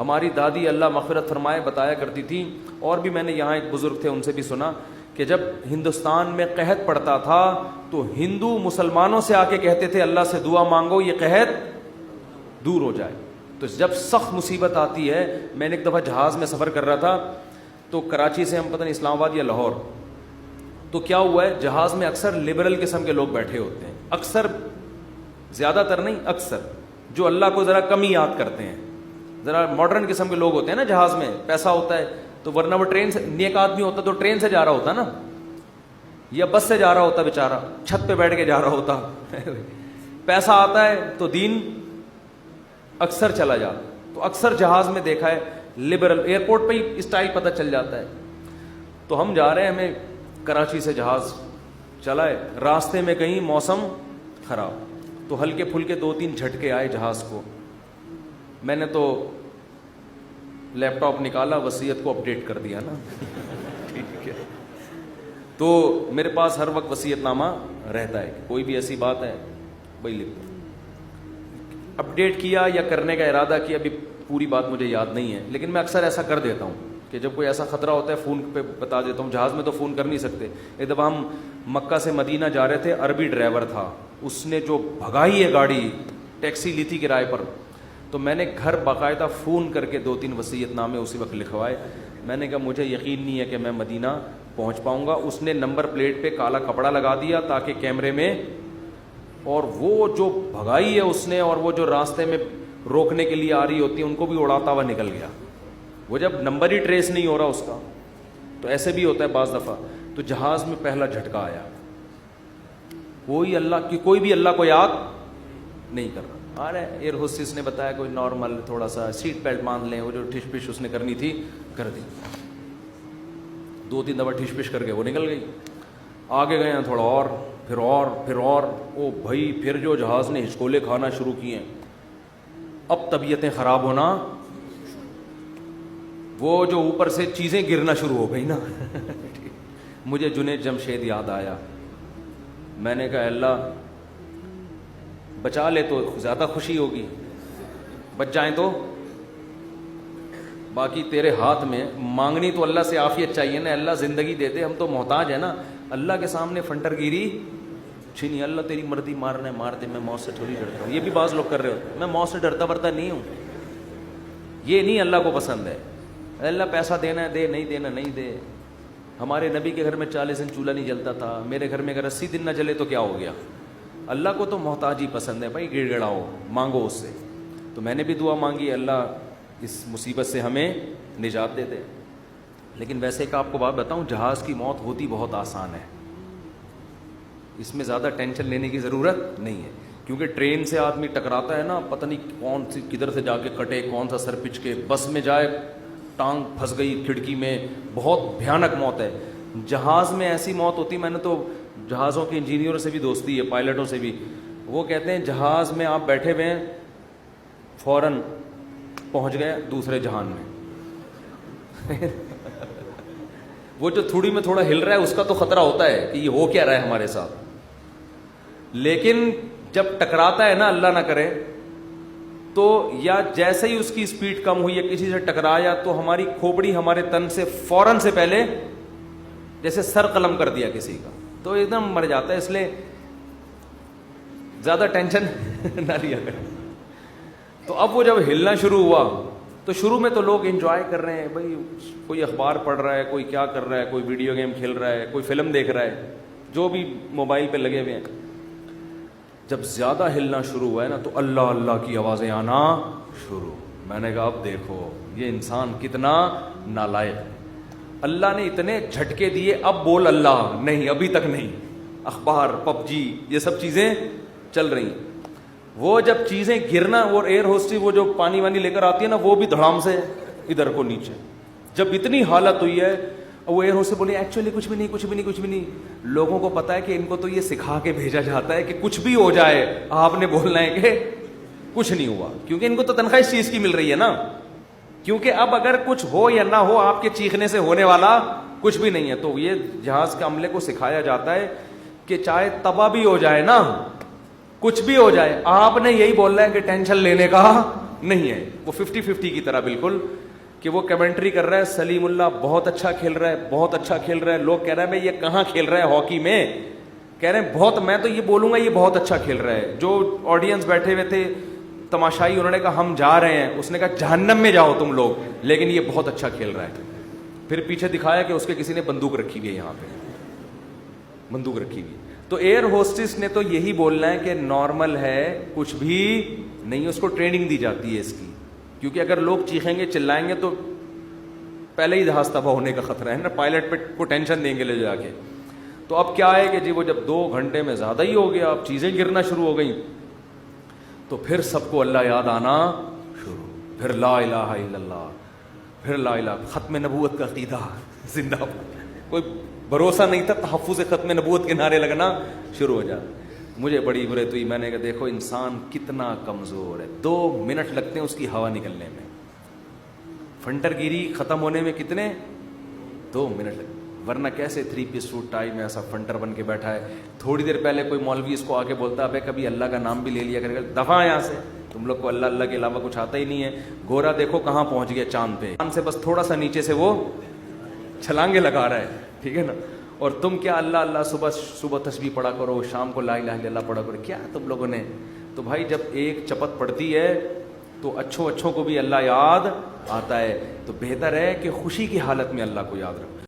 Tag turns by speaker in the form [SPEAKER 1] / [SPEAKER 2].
[SPEAKER 1] ہماری دادی اللہ مغفرت فرمائے بتایا کرتی تھی, اور بھی میں نے یہاں ایک بزرگ تھے ان سے بھی سنا, کہ جب ہندوستان میں قحط پڑتا تھا تو ہندو مسلمانوں سے آ کے کہتے تھے اللہ سے دعا مانگو یہ قحط دور ہو جائے. تو جب سخت مصیبت آتی ہے, میں نے ایک دفعہ جہاز میں سفر کر رہا تھا, تو کراچی سے ہم پتہ نہیں اسلام آباد یا لاہور, تو کیا ہوا ہے جہاز میں اکثر لبرل قسم کے لوگ بیٹھے ہوتے ہیں, اکثر, زیادہ تر نہیں, اکثر, جو اللہ کو ذرا کم ہی یاد کرتے ہیں, ذرا ماڈرن قسم کے لوگ ہوتے ہیں نا جہاز میں, پیسہ ہوتا ہے تو, ورنہ وہ ٹرین سے, نیک آدمی ہوتا تو ٹرین سے جا رہا ہوتا نا, یا بس سے جا رہا ہوتا بیچارہ, چھت پہ بیٹھ کے جا رہا ہوتا. پیسہ آتا ہے تو دین اکثر چلا جاتا. تو اکثر جہاز میں دیکھا ہے لبرل, ایئرپورٹ پہ ہی اسٹائل پتہ چل جاتا ہے. تو ہم جا رہے ہیں, ہمیں کراچی سے جہاز چلا ہے, راستے میں کہیں موسم خراب, تو ہلکے پھلکے 2-3 جھٹکے آئے جہاز کو. میں نے تو لیپ ٹاپ نکالا, وصیت کو اپڈیٹ کر دیا نا. ٹھیک ہے, تو میرے پاس ہر وقت وصیت نامہ رہتا ہے, کوئی بھی ایسی بات ہے بھائی لکھ دو. اپڈیٹ کیا یا کرنے کا ارادہ کیا, ابھی پوری بات مجھے یاد نہیں ہے, لیکن میں اکثر ایسا کر دیتا ہوں کہ جب کوئی ایسا خطرہ ہوتا ہے فون پہ بتا دیتا ہوں. جہاز میں تو فون کر نہیں سکتے. ایک دفعہ ہم مکہ سے مدینہ جا رہے تھے, عربی ڈرائیور تھا, اس نے جو بھگائی ہے گاڑی, ٹیکسی لی تھی کرائے پر, تو میں نے گھر باقاعدہ فون کر کے 2-3 وصیت نامے اسی وقت لکھوائے. میں نے کہا مجھے یقین نہیں ہے کہ میں مدینہ پہنچ پاؤں گا. اس نے نمبر پلیٹ پہ کالا کپڑا لگا دیا تاکہ کیمرے میں, اور وہ جو بھگائی ہے اس نے, اور وہ جو راستے میں روکنے کے لیے آ رہی ہوتی ہے ان کو بھی اڑاتا ہوا نکل گیا. وہ جب نمبر ہی ٹریس نہیں ہو رہا اس کا, تو ایسے بھی ہوتا ہے بعض دفعہ. تو جہاز میں پہلا جھٹکا آیا, کوئی بھی اللہ کو یاد نہیں کر رہا. ارے ایئر ہوسٹس نے بتایا کوئی نارمل تھوڑا سا سیٹ بیلٹ باندھ لیں, وہ جو ٹھش پش اس نے کرنی تھی کر دی. 2-3 دفعہ ٹھش پش کر کے وہ نکل گئی. آگے گئے ہیں تھوڑا اور, پھر اور, پھر اور, او بھائی پھر جو جہاز نے ہچکولے کھانا شروع کیے, اب طبیعتیں خراب ہونا, وہ جو اوپر سے چیزیں گرنا شروع ہو گئی نا. مجھے جنید جمشید یاد آیا. میں نے کہا اللہ بچا لے تو زیادہ خوشی ہوگی, بچ جائیں تو باقی تیرے ہاتھ میں. مانگنی تو اللہ سے عافیت چاہیے نا, اللہ زندگی دے دے, ہم تو محتاج ہیں نا. اللہ کے سامنے فنٹر گیری چھینی, اللہ تیری مرضی, مارنا ہے مار دے, میں موت سے تھوڑی ڈرتا ہوں. یہ بھی بعض لوگ کر رہے ہوتے, میں موت سے ڈرتا ورتا نہیں ہوں. یہ نہیں اللہ کو پسند ہے. اللہ پیسہ دینا ہے دے, نہیں دینا نہیں دے. ہمارے نبی کے گھر میں 40 دن چولہا نہیں جلتا تھا, میرے گھر میں اگر 80 دن نہ جلے تو کیا ہو گیا. اللہ کو تو محتاج ہی پسند ہے بھائی, گڑ گڑاؤ, مانگو اس سے. تو میں نے بھی دعا مانگی, اللہ اس مصیبت سے ہمیں نجات دے دے. لیکن ویسے ایک آپ کو بات بتاؤں, جہاز کی موت ہوتی بہت آسان ہے, اس میں زیادہ ٹینشن لینے کی ضرورت نہیں ہے. کیونکہ ٹرین سے آدمی ٹکراتا ہے نا, پتہ نہیں کون سی کدھر سے جا کے کٹے, کون سا سر پچ کے, بس میں جائے ٹانگ پھنس گئی کھڑکی میں, بہت بھیانک موت ہے. جہاز میں ایسی موت ہوتی, میں نے تو جہازوں کے انجینئروں سے بھی دوستی ہے, پائلٹوں سے بھی, وہ کہتے ہیں جہاز میں آپ بیٹھے ہوئے ہیں, فوراً پہنچ گئے دوسرے جہان میں. وہ جو تھوڑی میں تھوڑا ہل رہا ہے اس کا تو خطرہ ہوتا ہے کہ یہ ہو کیا رہا ہے ہمارے ساتھ, لیکن جب ٹکراتا ہے نا, اللہ نہ کرے, تو یا جیسے ہی اس کی سپیڈ کم ہوئی یا کسی سے ٹکرایا تو ہماری کھوپڑی ہمارے تن سے فوراً سے پہلے جیسے سر قلم کر دیا کسی کا, تو ایک دم مر جاتا ہے. اس لیے زیادہ ٹینشن نہ لیا کریں. تو اب وہ جب ہلنا شروع ہوا تو شروع میں تو لوگ انجوائے کر رہے ہیں بھائی, کوئی اخبار پڑھ رہا ہے, کوئی کیا کر رہا ہے, کوئی ویڈیو گیم کھیل رہا ہے, کوئی فلم دیکھ رہا ہے, جو بھی موبائل پہ لگے ہوئے ہیں. جب زیادہ ہلنا شروع ہوا ہے نا تو اللہ اللہ کی آوازیں آنا شروع. میں نے کہا اب دیکھو یہ انسان کتنا نالائق ہے. اللہ نے اتنے جھٹکے دیے, اب بول اللہ نہیں, ابھی تک نہیں. اخبار, پب جی, یہ سب چیزیں چل رہی ہیں. وہ جب چیزیں گرنا, وہ ایئر ہوسٹس وہ جو پانی وانی لے کر آتی ہے نا, وہ بھی دھڑام سے ادھر کو نیچے. جب اتنی حالت ہوئی ہے, وہ ایئر ہوسٹس بولے ایکچولی کچھ بھی نہیں, کچھ بھی نہیں, کچھ بھی نہیں. لوگوں کو پتا ہے کہ ان کو تو یہ سکھا کے بھیجا جاتا ہے کہ کچھ بھی ہو جائے آپ نے بولنا ہے کہ کچھ نہیں ہوا, کیونکہ ان کو تو تنخواہ اس چیز کی مل رہی ہے نا. کیونکہ اب اگر کچھ ہو یا نہ ہو, آپ کے چیخنے سے ہونے والا کچھ بھی نہیں ہے. تو یہ جہاز کے عملے کو سکھایا جاتا ہے کہ چاہے تباہ بھی ہو جائے نا, کچھ بھی ہو جائے, آپ نے یہی بولنا ہے کہ ٹینشن لینے کا نہیں ہے, وہ 50-50 کی طرح بالکل, کہ وہ کمنٹری کر رہا ہے سلیم اللہ بہت اچھا کھیل رہا ہے, بہت اچھا کھیل رہا ہے, لوگ کہہ رہے ہیں میں یہ کہاں کھیل رہا ہے ہاکی میں, کہہ رہے ہیں بہت, میں تو یہ بولوں گا یہ بہت اچھا کھیل رہا ہے. جو آڈینس بیٹھے ہوئے تھے تماشائی, انہوں نے کہا ہم جا رہے ہیں, اس نے کہا جہنم میں جاؤ تم لوگ, لیکن یہ بہت اچھا کھیل رہا ہے. پھر پیچھے دکھایا کہ اس کے کسی نے بندوق رکھی ہوئی ہے, یہاں پہ بندوق رکھی ہوئی. تو ایئر ہوسٹس نے تو یہی بولنا ہے کہ نارمل ہے, کچھ بھی نہیں, اس کو ٹریننگ دی جاتی ہے اس کی, کیونکہ اگر لوگ چیخیں گے چلائیں گے تو پہلے ہی جہاز تباہ ہونے کا خطرہ ہے نا, پائلٹ پہ کو ٹینشن دیں گے لے جا کے. تو اب کیا ہے کہ جی وہ جب 2 گھنٹے میں زیادہ ہی ہو گیا, اب چیزیں گرنا شروع ہو گئیں, تو پھر سب کو اللہ یاد آنا شروع, پھر لا الہ الا اللہ, پھر لا الہ, ختم نبوت کا عقیدہ زندہ باد. کوئی بھروسہ نہیں تھا, تحفظ ختم نبوت کے نعرے لگنا شروع ہو جاتے. مجھے بڑی عبرت ہوئی, میں نے کہا دیکھو انسان کتنا کمزور ہے, 2 منٹ لگتے ہیں اس کی ہوا نکلنے میں, فنٹر گیری ختم ہونے میں کتنے 2 منٹ لگتے, ورنہ کیسے 3 پیس سوٹ ٹائی میں ایسا فنٹر بن کے بیٹھا ہے. تھوڑی دیر پہلے کوئی مولوی اس کو آ کے بولتا ابے کبھی اللہ کا نام بھی لے لیا کرے, دفعہ یہاں سے, تم لوگ کو اللہ اللہ کے علاوہ کچھ آتا ہی نہیں ہے. گورا دیکھو کہاں پہنچ گیا چاند پہ, چاند سے بس تھوڑا سا نیچے سے وہ چھلانگے لگا رہا ہے, ٹھیک ہے نا. اور تم کیا اللہ اللہ صبح تسبیح پڑھا کرو, شام کو لا الہ الا اللہ پڑھا کرو, کیا تم لوگوں نے. تو بھائی جب ایک چپت پڑتی ہے تو اچھوں کو بھی اللہ یاد آتا ہے, تو بہتر ہے کہ خوشی کی حالت میں اللہ کو یاد رکھو.